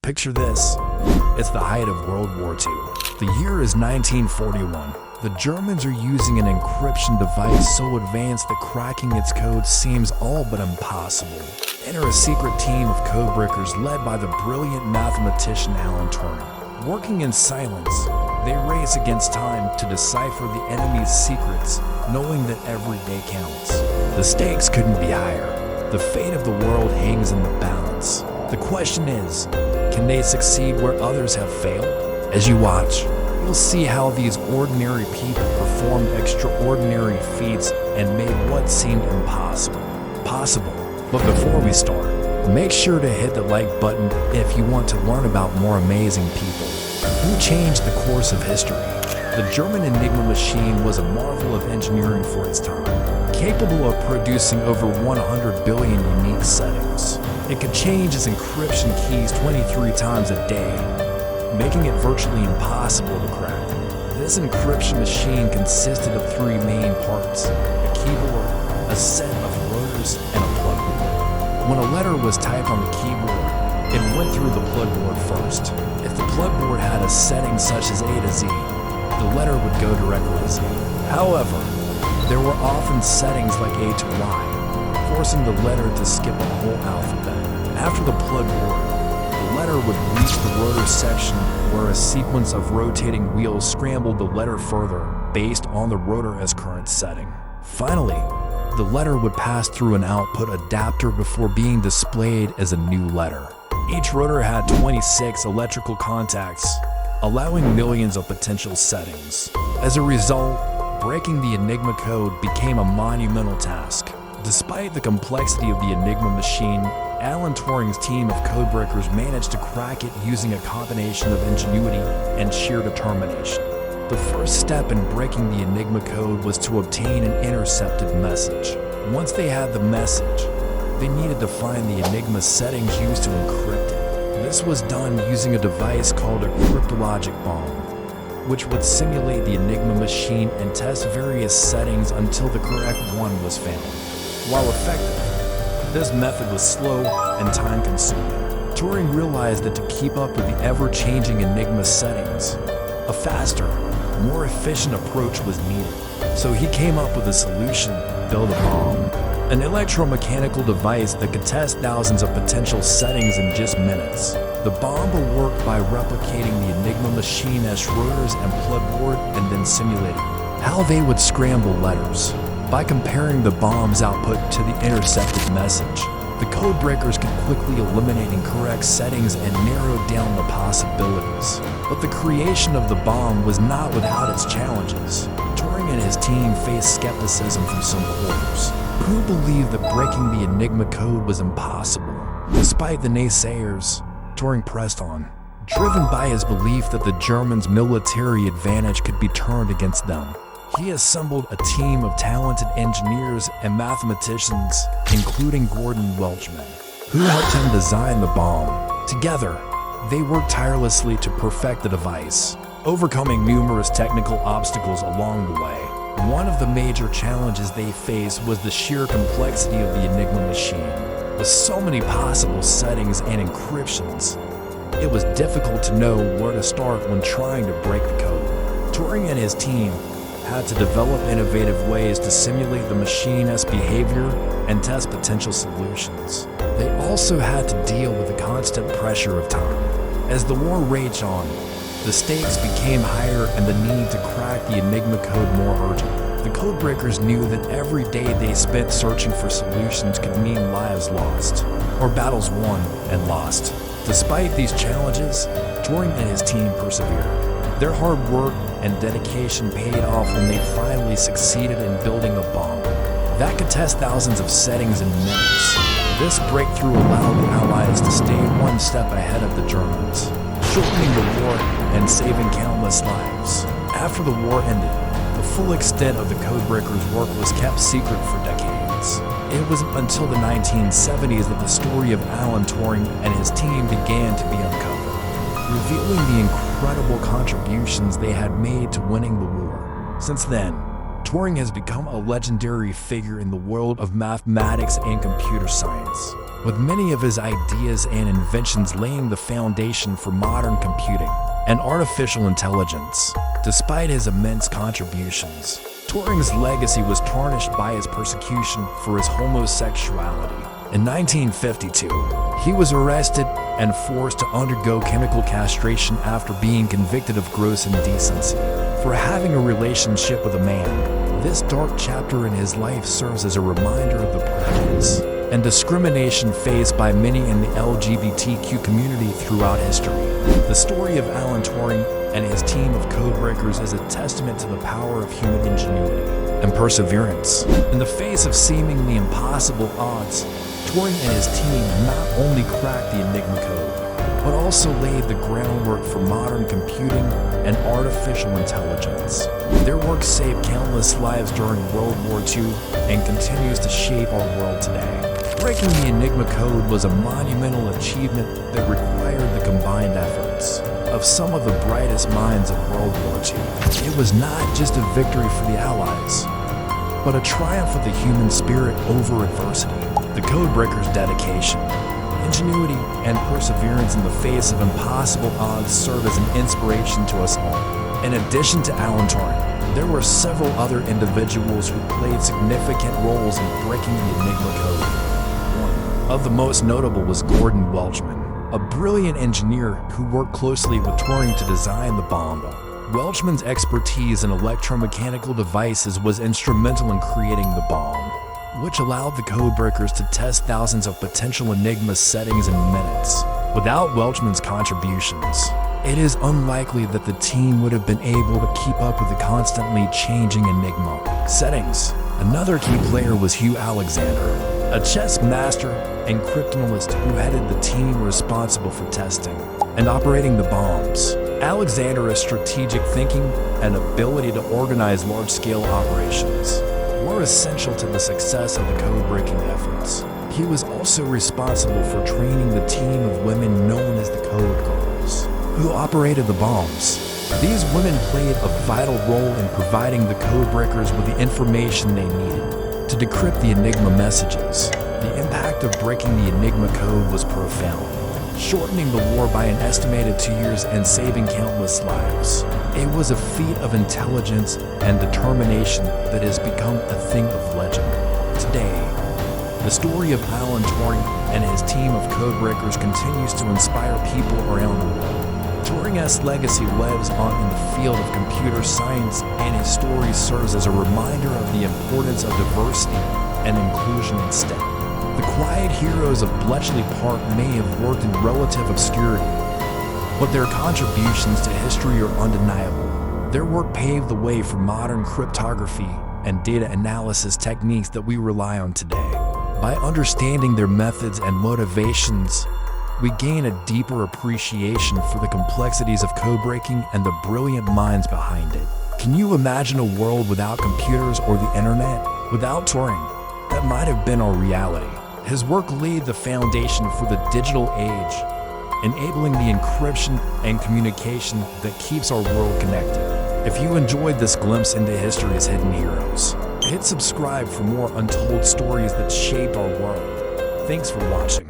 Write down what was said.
Picture this. It's the height of World War II. The year is 1941. The Germans are using an encryption device so advanced that cracking its code seems all but impossible. Enter a secret team of codebreakers led by the brilliant mathematician Alan Turing. Working in silence, they race against time to decipher the enemy's secrets, knowing that every day counts. The stakes couldn't be higher. The fate of the world hangs in the balance. The question is, can they succeed where others have failed? As you watch, you'll see how these ordinary people performed extraordinary feats and made what seemed impossible possible. But before we start, make sure to hit the like button if you want to learn about more amazing people who changed the course of history. The German Enigma machine was a marvel of engineering for its time, capable of producing over 100 billion unique settings. It could change its encryption keys 23 times a day, making it virtually impossible to crack. This encryption machine consisted of three main parts: a keyboard, a set of rotors, and a plug board. When a letter was typed on the keyboard, it went through the plug board first. If the plug board had a setting such as A to Z, the letter would go directly to Z. However, there were often settings like A to Y, forcing the letter to skip a whole alphabet. After the plug board, the letter would reach the rotor section where a sequence of rotating wheels scrambled the letter further based on the rotor's current setting. Finally, the letter would pass through an output adapter before being displayed as a new letter. Each rotor had 26 electrical contacts, allowing millions of potential settings. As a result, breaking the Enigma code became a monumental task. Despite the complexity of the Enigma machine, Alan Turing's team of codebreakers managed to crack it using a combination of ingenuity and sheer determination. The first step in breaking the Enigma code was to obtain an intercepted message. Once they had the message, they needed to find the Enigma settings used to encrypt it. This was done using a device called a cryptologic bomb, which would simulate the Enigma machine and test various settings until the correct one was found. While effective, this method was slow and time-consuming. Turing realized that to keep up with the ever-changing Enigma settings, a faster, more efficient approach was needed. So he came up with a solution: build a bomb, an electromechanical device that could test thousands of potential settings in just minutes. The bomb will work by replicating the Enigma machine as rotors and plug board and then simulating how they would scramble letters. By comparing the bomb's output to the intercepted message, the codebreakers could quickly eliminate incorrect settings and narrow down the possibilities. But the creation of the bomb was not without its challenges. Turing and his team faced skepticism from some quarters, who believed that breaking the Enigma code was impossible. Despite the naysayers, Turing pressed on, driven by his belief that the Germans' military advantage could be turned against them. He assembled a team of talented engineers and mathematicians, including Gordon Welchman, who helped him design the bomb. Together, they worked tirelessly to perfect the device, overcoming numerous technical obstacles along the way. One of the major challenges they faced was the sheer complexity of the Enigma machine. With so many possible settings and encryptions, it was difficult to know where to start when trying to break the code. Turing and his team had to develop innovative ways to simulate the machine's behavior and test potential solutions. They also had to deal with the constant pressure of time. As the war raged on, the stakes became higher and the need to crack the Enigma code more urgent. The codebreakers knew that every day they spent searching for solutions could mean lives lost, or battles won and lost. Despite these challenges, Turing and his team persevered. Their hard work and dedication paid off when they finally succeeded in building a bomb that could test thousands of settings in minutes. This breakthrough allowed the Allies to stay one step ahead of the Germans, shortening the war and saving countless lives. After the war ended, the full extent of the codebreakers' work was kept secret for decades. It wasn't until the 1970s that the story of Alan Turing and his team began to be uncovered, revealing the incredible contributions they had made to winning the war. Since then, Turing has become a legendary figure in the world of mathematics and computer science. with many of his ideas and inventions laying the foundation for modern computing and artificial intelligence. Despite his immense contributions, Turing's legacy was tarnished by his persecution for his homosexuality. In 1952, he was arrested and forced to undergo chemical castration after being convicted of gross indecency for having a relationship with a man. This dark chapter in his life serves as a reminder of the prejudice and discrimination faced by many in the LGBTQ community throughout history. The story of Alan Turing and his team of codebreakers is a testament to the power of human ingenuity and perseverance. In the face of seemingly impossible odds, Turing and his team not only cracked the Enigma code, but also laid the groundwork for modern computing and artificial intelligence. Their work saved countless lives during World War II and continues to shape our world today. Breaking the Enigma code was a monumental achievement that required the combined efforts of some of the brightest minds of World War II. It was not just a victory for the Allies, but a triumph of the human spirit over adversity. The codebreakers' dedication, ingenuity, and perseverance in the face of impossible odds serve as an inspiration to us all. In addition to Alan Turing, there were several other individuals who played significant roles in breaking the Enigma code. One of the most notable was Gordon Welchman, a brilliant engineer who worked closely with Turing to design the bomb. Welchman's expertise in electromechanical devices was instrumental in creating the bomb, which allowed the codebreakers to test thousands of potential Enigma settings in minutes. Without Welchman's contributions, it is unlikely that the team would have been able to keep up with the constantly changing Enigma settings. Another key player was Hugh Alexander, a chess master and cryptanalyst who headed the team responsible for testing and operating the bombs. Alexander's strategic thinking and ability to organize large-scale operations were essential to the success of the code-breaking efforts. He was also responsible for training the team of women known as the Code Girls, who operated the bombs. These women played a vital role in providing the codebreakers with the information they needed to decrypt the Enigma messages. The impact of breaking the Enigma code was profound, shortening the war by an estimated 2 years and saving countless lives. It was a feat of intelligence and determination that has become a thing of legend. Today, the story of Alan Turing and his team of codebreakers continues to inspire people around the world. Turing's legacy lives on in the field of computer science, and his story serves as a reminder of the importance of diversity and inclusion in STEM. The quiet heroes of Bletchley Park may have worked in relative obscurity, but their contributions to history are undeniable. Their work paved the way for modern cryptography and data analysis techniques that we rely on today. By understanding their methods and motivations, we gain a deeper appreciation for the complexities of codebreaking and the brilliant minds behind it. Can you imagine a world without computers or the internet? Without Turing, that might have been our reality. His work laid the foundation for the digital age, enabling the encryption and communication that keeps our world connected. If you enjoyed this glimpse into history's hidden heroes, hit subscribe for more untold stories that shaped our world. Thanks for watching.